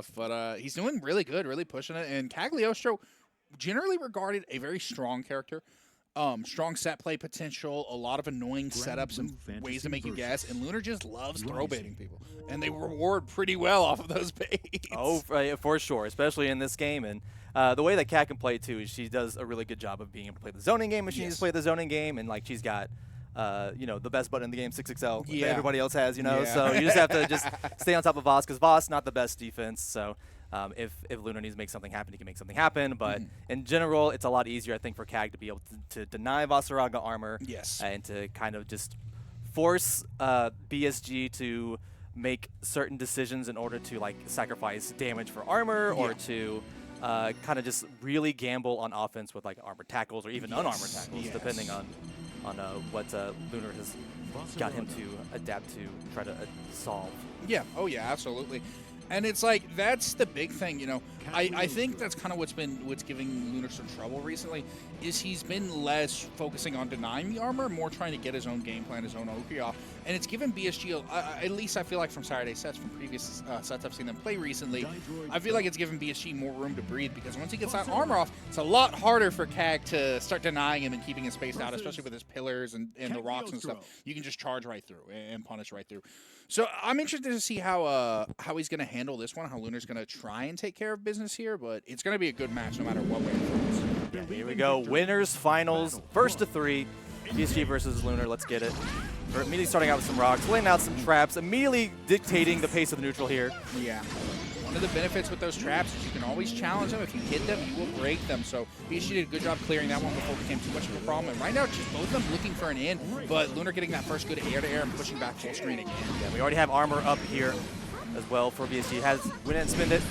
tough. But he's doing really good, really pushing it. And Cagliostro, generally regarded a very strong character. Strong set play potential, a lot of annoying setups and ways to make you guess, and Lunar just loves throw baiting people, and they reward pretty well off of those baits. Oh, for sure, especially in this game. And the way that Cat can play too is she does a really good job of being able to play the zoning game when she needs to play the zoning game, and like she's got the best button in the game, 6XL, that everybody else has, so you just have to just stay on top of Voss, because Voss not the best defense, so if Lunar needs to make something happen, he can make something happen, but in general, it's a lot easier, I think, for Cag to be able to deny Vaseraga armor, and to kind of just force BSG to make certain decisions in order to like sacrifice damage for armor, or to kind of just really gamble on offense with like armored tackles or even unarmored tackles, depending on what Lunar has got him to adapt to, try to solve. Yeah, oh yeah, absolutely. And it's like, that's the big thing, I think that's kind of what's giving Lunar some trouble recently, is he's been less focusing on denying the armor, more trying to get his own game plan, his own Oki off. And it's given BSG, at least I feel like from Saturday sets, from previous sets I've seen them play recently, I feel like it's given BSG more room to breathe, because once he gets that armor off, it's a lot harder for Cag to start denying him and keeping him spaced out, especially with his pillars and the rocks and stuff. You can just charge right through and punish right through. So I'm interested to see how he's going to handle this one, how Lunar's going to try and take care of business here, but it's going to be a good match no matter what way it goes. Here we go, winners, finals, first to 3, BSG versus Lunar, let's get it. We're immediately starting out with some rocks, laying out some traps, immediately dictating the pace of the neutral here. Yeah. One of the benefits with those traps is you can always challenge them. If you hit them, you will break them. So BSG did a good job clearing that one before it became too much of a problem. And right now, just both of them looking for an in, but Lunar getting that first good air-to-air and pushing back full screen again. Yeah, we already have armor up here as well for BSG. Has win it and spin it.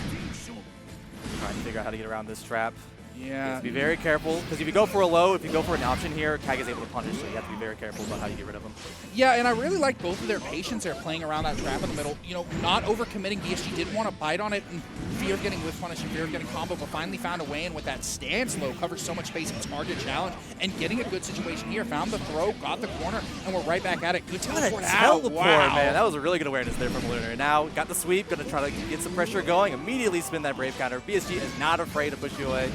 Trying to figure out how to get around this trap. Yeah. Be very careful, because if you go for a low, if you go for an option here, Cag is able to punish, so you have to be very careful about how you get rid of him. Yeah, and I really like both of their patience there playing around that trap in the middle. Not overcommitting. BSG didn't want to bite on it in fear of getting whiff punish and fear of getting combo, but finally found a way in with that stance low, covers so much space, it's hard to challenge, and getting a good situation here. Found the throw, got the corner, and we're right back at it. Good teleport out. Wow. Man. That was a really good awareness there from Lunar. Now, got the sweep, going to try to get some pressure going, immediately spin that Brave counter. BSG is not afraid to push you away.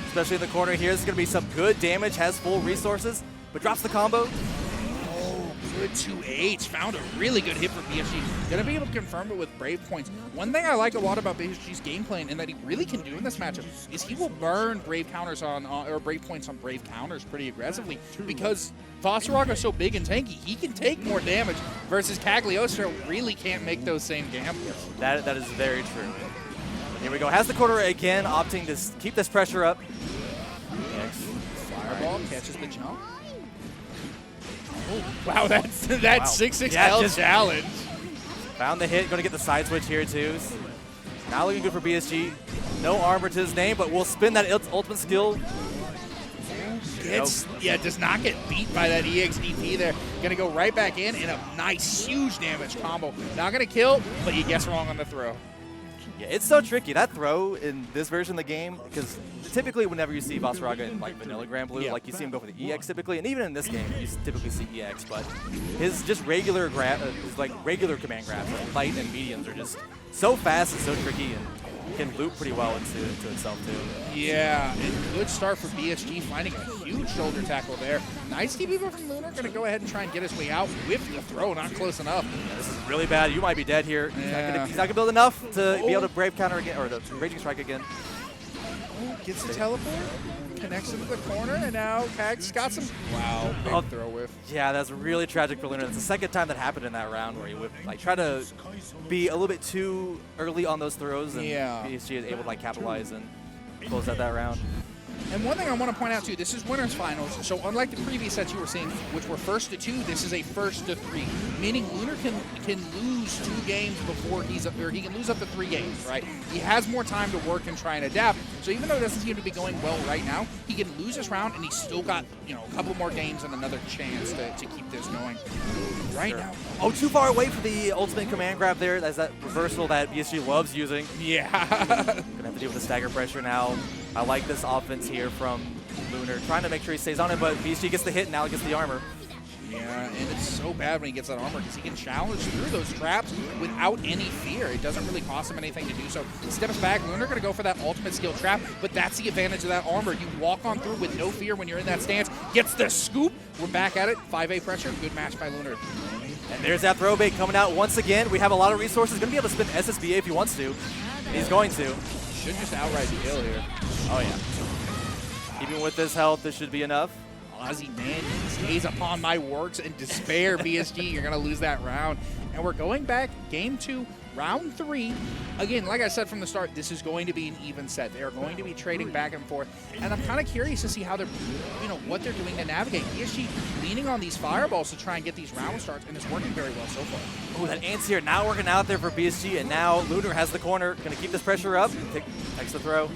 Especially in the corner here. This is going to be some good damage, has full resources, but drops the combo. Oh, good 2H. Found a really good hit for BSG. Going to be able to confirm it with Brave points. One thing I like a lot about BSG's game plan, and that he really can do in this matchup, is he will burn Brave counters or Brave points on Brave counters pretty aggressively, because Vaseraga is so big and tanky, he can take more damage, versus Cagliostro really can't make those same gambles. That is very true. Here we go. Has the quarter again, opting to keep this pressure up. Fireball catches the jump. Oh, wow, that's 6-6L challenge. Found the hit. Going to get the side switch here too. Not looking good for BSG. No armor to his name, but will spin that ultimate skill. Does not get beat by that EXDP there. Gonna go right back in a nice, huge damage combo. Not gonna kill, but you guess wrong on the throw. Yeah, it's so tricky, that throw in this version of the game, because typically whenever you see Vaseraga in like vanilla Grand Blue, like you see him go for the EX typically, and even in this game you typically see EX, but his just regular regular command grabs, like light and mediums, are just so fast and so tricky, and can loop pretty well into itself too. Yeah, and good start for BSG, finding a huge shoulder tackle there. Nice TP from Lunar, gonna go ahead and try and get his way out with the throw, not close enough. Yeah, this is really bad. You might be dead here. Yeah. He's not gonna build enough to be able to Brave counter again, or the Raging Strike again. Oh, gets the teleport, connects into the corner, and now Cag's got some. Wow, big throw whiff. Yeah, that's really tragic for Lunar. It's the second time that happened in that round where he would try to be a little bit too early on those throws, and BSG is able to capitalize and close out that round. And one thing I want to point out too, this is winners finals. So unlike the previous sets you were seeing, which were first to 2, this is a first to 3. Meaning Lunar can lose 2 games before he can lose up to 3 games, right? He has more time to work and try and adapt. So even though it doesn't seem to be going well right now, he can lose this round and he's still got, a couple more games and another chance to keep this going. Right now. Oh, too far away for the ultimate command grab there. That's that reversal that BSG loves using. Yeah. Gonna have to deal with the stagger pressure now. I like this offense here from Lunar, trying to make sure he stays on it, but BSG gets the hit and now he gets the armor. Yeah, and it's so bad when he gets that armor because he can challenge through those traps without any fear. It doesn't really cost him anything to do so. Steps back, Lunar going to go for that ultimate skill trap, but that's the advantage of that armor. You walk on through with no fear when you're in that stance. Gets the scoop. We're back at it. 5A pressure. Good match by Lunar. And there's that throw bait coming out once again. We have a lot of resources. Going to be able to spin SSBA if he wants to. He's going to. Should just outright kill here. Oh, yeah. Even with this health, this should be enough. Ozzy man stays upon my works and despair. BSG, you're going to lose that round. And we're going back, game 2, round 3. Again, like I said from the start, this is going to be an even set. They are going to be trading back and forth. And I'm kind of curious to see how they're, what they're doing to navigate. BSG leaning on these fireballs to try and get these round starts, and it's working very well so far. Oh, that Ant's here now working out there for BSG, and now Lunar has the corner. Going to keep this pressure up. Takes the throw.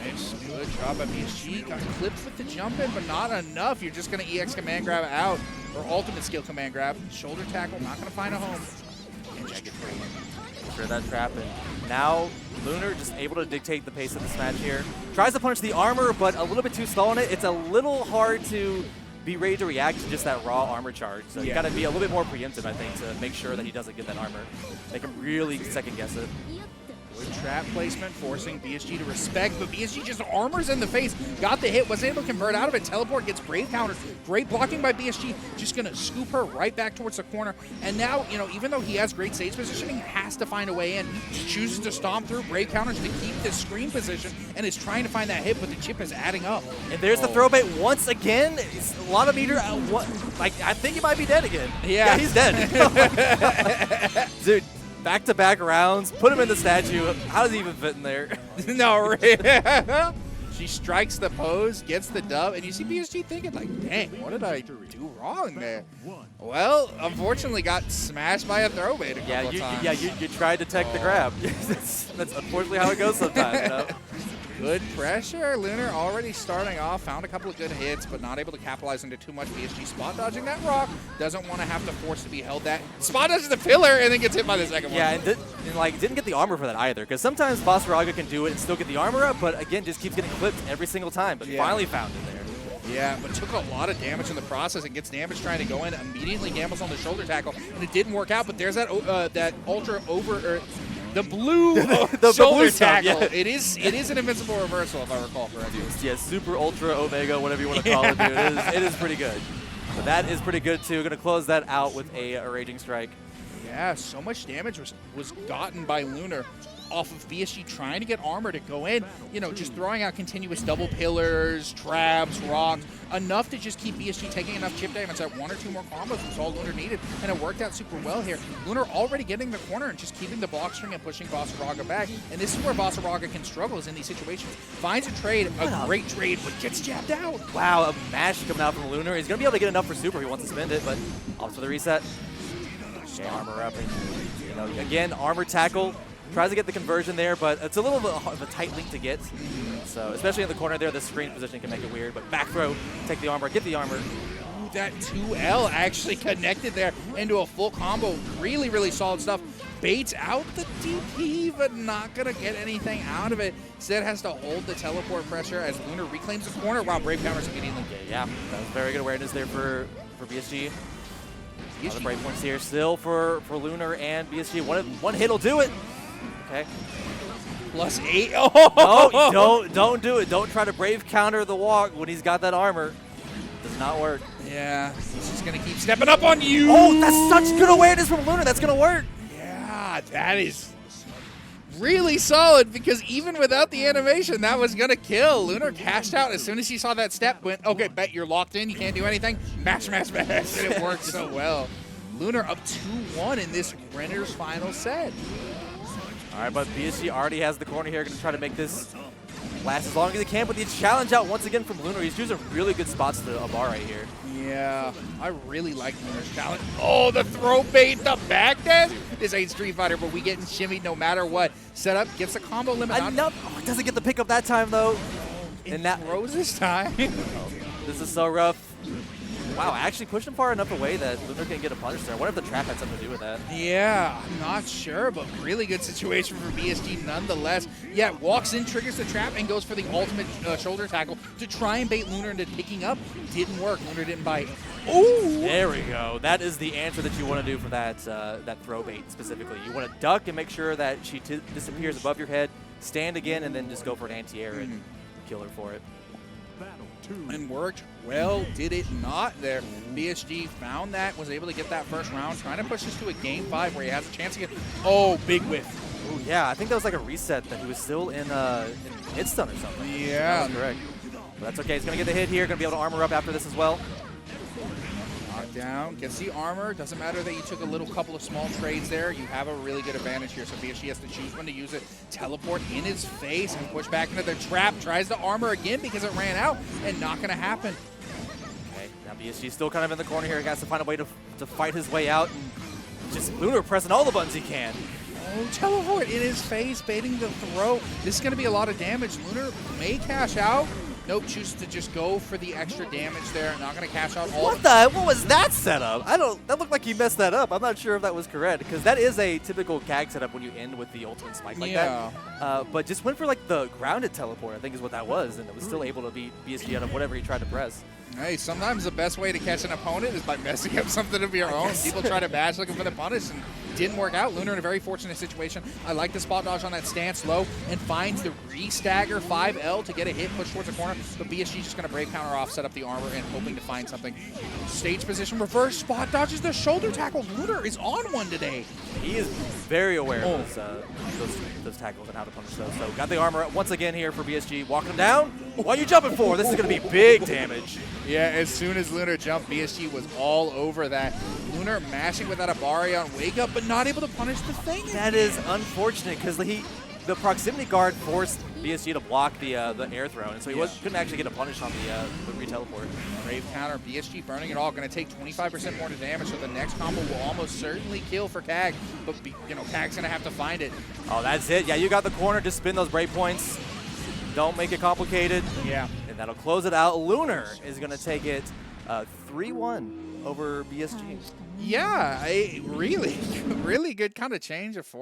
Nice. Good job by BSG. Got clipped with the jump in, but not enough. You're just going to EX command grab out, or ultimate skill command grab. Shoulder tackle, not going to find a home. And just for that trap, and now Lunar just able to dictate the pace of this match here. Tries to punish the armor, but a little bit too slow on it. It's a little hard to be ready to react to just that raw armor charge. So you got to be a little bit more preemptive, I think, to make sure that he doesn't get that armor. Make him really second guess it. Good trap placement, forcing BSG to respect, but BSG just armors in the face. Got the hit, wasn't able to convert out of it. Teleport gets brave countered. Great blocking by BSG. Just going to scoop her right back towards the corner. And now, even though he has great stage positioning, he has to find a way in. He chooses to stomp through brave counters to keep this screen position and is trying to find that hit, but the chip is adding up. And there's the throw bait once again. It's a lot of meter. I think he might be dead again. Yeah he's dead. Dude. Back-to-back rounds, put him in the statue. How does he even fit in there? No, right? She strikes the pose, gets the dub, and you see BSG thinking, like, dang, what did I do wrong there? Well, unfortunately got smashed by a throw bait a couple of times. Yeah, you tried to tech the grab. That's unfortunately how it goes sometimes, Good pressure. Lunar already starting off, found a couple of good hits, but not able to capitalize into too much. BSG spot dodging that rock. Doesn't want to have to force to be held that. Spot dodges the pillar and then gets hit by the second one. Yeah, and didn't get the armor for that either, because sometimes Vaseraga can do it and still get the armor up, but again, just keeps getting clipped every single time, but finally found it there. Yeah, but took a lot of damage in the process and gets damage trying to go in. Immediately gambles on the shoulder tackle, and it didn't work out, but there's that that ultra over... the blue shoulder tackle. Yeah. It is an invincible reversal, if I recall correctly. Yeah, super ultra omega, whatever you want to call it, dude. It is pretty good. But that is pretty good too. Going to close that out with a raging strike. Yeah, so much damage was gotten by Lunar off of BSG trying to get armor to go in, just throwing out continuous double pillars, traps, rocks, enough to just keep BSG taking enough chip damage that 1 or 2 more combos was all Lunar needed, and it worked out super well here. Lunar already getting the corner and just keeping the block string and pushing Vaseraga back, and this is where Vaseraga can struggle is in these situations. Finds a trade, a great trade, but gets jabbed out. Wow, a mash coming out from Lunar. He's going to be able to get enough for super if he wants to spend it, but off for the reset. Okay, armor up. And, again, armor tackle. Tries to get the conversion there, but it's a little bit of a tight link to get. So, especially in the corner there, the screen position can make it weird. But back throw, take the armor, get the armor. Ooh, that 2L actually connected there into a full combo. Really, really solid stuff. Baits out the DP, but not going to get anything out of it. Instead has to hold the teleport pressure as Lunar reclaims the corner while Brave counters immediately. Yeah, that was very good awareness there for BSG. A lot of break points here still for Lunar and BSG. One hit will do it. Okay. +8. Oh! No, don't do it. Don't try to brave counter the walk when he's got that armor. Does not work. Yeah, he's just going to keep stepping up on you. Oh, that's such good awareness from Lunar. That's going to work. Yeah, that is really solid because even without the animation, that was going to kill. Lunar cashed out as soon as he saw that step, went, okay, bet you're locked in. You can't do anything. Mash, mash, mash. And it worked so well. Lunar up 2-1 in this Renner's final set. All right, but BSG already has the corner here. Going to try to make this last as long as he can. But the challenge out once again from Lunar. He's choosing really good spots to a bar right here. Yeah, I really like Lunar's challenge. Oh, the throw bait, the back dash. This ain't Street Fighter, but we getting shimmied no matter what. Set up, gets the combo limit out. Oh, it doesn't get the pickup that time, though. And that throws this time. This is so rough. Wow, actually pushed him far enough away that Lunar can get a punish there. I wonder if the trap had something to do with that. Yeah, I'm not sure, but really good situation for BSG nonetheless. Yeah, walks in, triggers the trap, and goes for the ultimate shoulder tackle to try and bait Lunar into picking up. Didn't work. Lunar didn't bite. Ooh! There we go. That is the answer that you want to do for that that throw bait specifically. You want to duck and make sure that she disappears above your head, stand again, and then just go for an anti-air and kill her for it. And worked well, did it not there. BSG found that, was able to get that first round, trying to push this to a game 5 where he has a chance to get, big whiff. Oh yeah, I think that was like a reset that he was still in hit stun or something. Yeah. That was correct. But that's okay, he's going to get the hit here, going to be able to armor up after this as well. Down, gets the armor. Doesn't matter that you took a couple of small trades there. You have a really good advantage here. So BSG has to choose when to use it. Teleport in his face and push back into the trap. Tries to armor again because it ran out, and not going to happen. Okay, now BSG still kind of in the corner here. He has to find a way to fight his way out, and just Lunar pressing all the buttons he can. Oh, teleport in his face, baiting the throw. This is going to be a lot of damage. Lunar may cash out. Nope, chooses to just go for the extra damage there. Not going to cash out all. What was that setup? That looked like he messed that up. I'm not sure if that was correct, because that is a typical CAG setup when you end with the ultimate spike like that. But just went for like the grounded teleport, I think is what that was, and it was still able to beat BSG out of whatever he tried to press. Hey, sometimes the best way to catch an opponent is by messing up something of your own. People try to bash looking for the punish and didn't work out. Lunar in a very fortunate situation. I like the spot dodge on that stance low and finds the re-stagger 5L to get a hit, push towards the corner. But BSG just going to brave counter off, set up the armor, and hoping to find something. Stage position, reverse, spot dodges the shoulder tackle. Lunar is on one today. He is very aware of those tackles and how to punish those. So got the armor once again here for BSG. Walking him down. What are you jumping for? This is going to be big damage. Yeah, as soon as Lunar jumped, BSG was all over that. Lunar mashing with that Abari on wake up, but not able to punish the thing. That is unfortunate because the proximity guard forced BSG to block the air throw, and so he couldn't actually get a punish on the re-teleport. Brave counter, BSG burning it all, going to take 25% more to damage, so the next combo will almost certainly kill for CAG, but CAG's going to have to find it. Oh, that's it. Yeah, you got the corner. Just spin those break points. Don't make it complicated. Yeah. And that'll close it out. Lunar is going to take it 3-1 over BSG. Yeah, a really, really good kind of change of force.